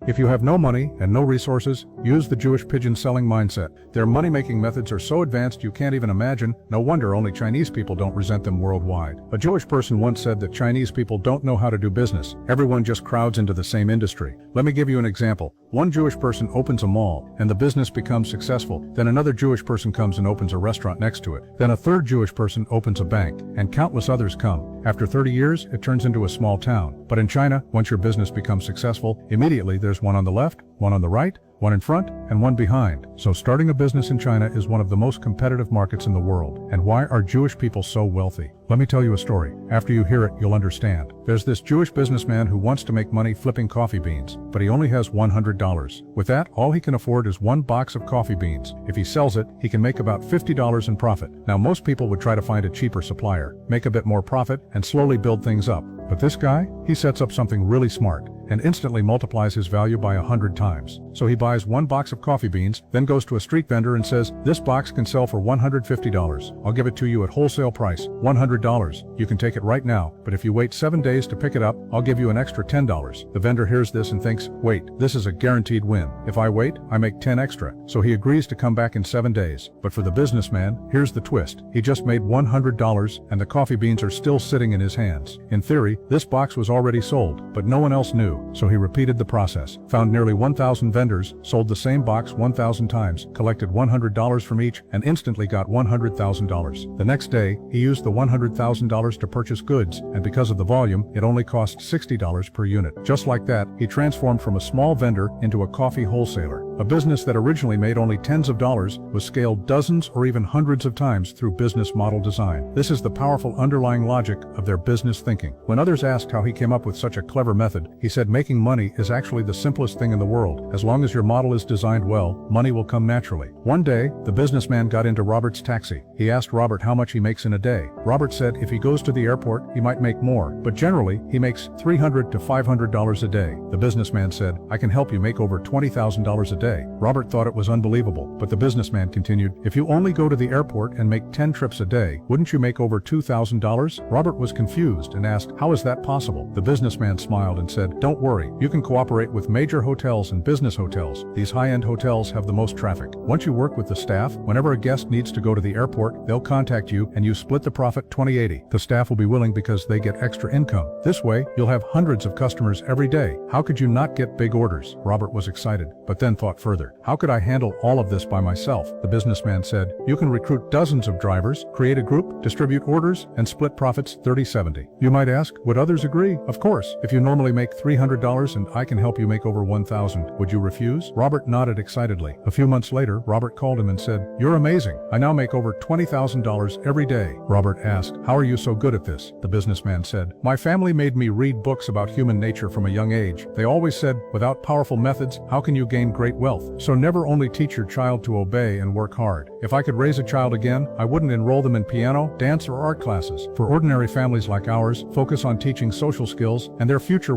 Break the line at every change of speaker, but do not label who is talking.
If you have no money and no resources, use the Jewish pigeon selling mindset. Their money-making methods are so advanced you can't even imagine. No wonder only Chinese people don't resent them worldwide. A Jewish person once said that Chinese people don't know how to do business. Everyone just crowds into the same industry. Let me give you an example. One Jewish person opens a mall, and the business becomes successful. Then another Jewish person comes and opens a restaurant next to it. Then a third Jewish person opens a bank, and countless others come. After 30 years, it turns into a small town. But in China, once your business becomes successful, immediately there's one on the left, one on the right, one in front, and one behind. So starting a business in China is one of the most competitive markets in the world. And why are Jewish people so wealthy? Let me tell you a story. After you hear it, you'll understand. There's this Jewish businessman who wants to make money flipping coffee beans, but he only has $100. With that, all he can afford is one box of coffee beans. If he sells it, he can make about $50 in profit. Now most people would try to find a cheaper supplier, make a bit more profit, and slowly build things up. But this guy, he sets up something really smart and instantly multiplies his value by 100 times. So he buys one box of coffee beans, then goes to a street vendor and says, "This box can sell for $150. I'll give it to you at wholesale price, $100. You can take it right now, but if you wait 7 days to pick it up, I'll give you an extra $10. The vendor hears this and thinks, wait, this is a guaranteed win. If I wait, I make 10 extra. So he agrees to come back in 7 days. But for the businessman, here's the twist. He just made $100 and the coffee beans are still sitting in his hands. In theory, this box was already sold, but no one else knew. So he repeated the process, found nearly 1,000 vendors, sold the same box 1,000 times, collected $100 from each, and instantly got $100,000. The next day, he used the $100,000 to purchase goods, and because of the volume, it only cost $60 per unit. Just like that, he transformed from a small vendor into a coffee wholesaler. A business that originally made only tens of dollars was scaled dozens or even hundreds of times through business model design. This is the powerful underlying logic of their business thinking. When others asked how he came up with such a clever method, he said making money is actually the simplest thing in the world. As long as your model is designed well, money will come naturally. One day, the businessman got into Robert's taxi. He asked Robert how much he makes in a day. Robert said if he goes to the airport, he might make more, but generally, he makes $300 to $500 a day. The businessman said, I can help you make over $20,000 a day. Robert thought it was unbelievable, but the businessman continued, if you only go to the airport and make 10 trips a day, wouldn't you make over $2,000? Robert was confused and asked, how is that possible? The businessman smiled and said, don't worry, you can cooperate with major hotels and business hotels. These high-end hotels have the most traffic. Once you work with the staff, whenever a guest needs to go to the airport, they'll contact you and you split the profit 20-80. The staff will be willing because they get extra income. This way, you'll have hundreds of customers every day. How could you not get big orders? Robert was excited, but then thought further. How could I handle all of this by myself? The businessman said, you can recruit dozens of drivers, create a group, distribute orders, and split profits 30-70. You might ask, would others agree? Of course. If you normally make $300 and I can help you make over $1,000, would you refuse? Robert nodded excitedly. A few months later, Robert called him and said, you're amazing. I now make over $20,000 every day. Robert asked, how are you so good at this? The businessman said, my family made me read books about human nature from a young age. They always said, without powerful methods, how can you gain great wealth? So never only teach your child to obey and work hard. If I could raise a child again, I wouldn't enroll them in piano, dance, or art classes. For ordinary families like ours, focus on teaching social skills, and their future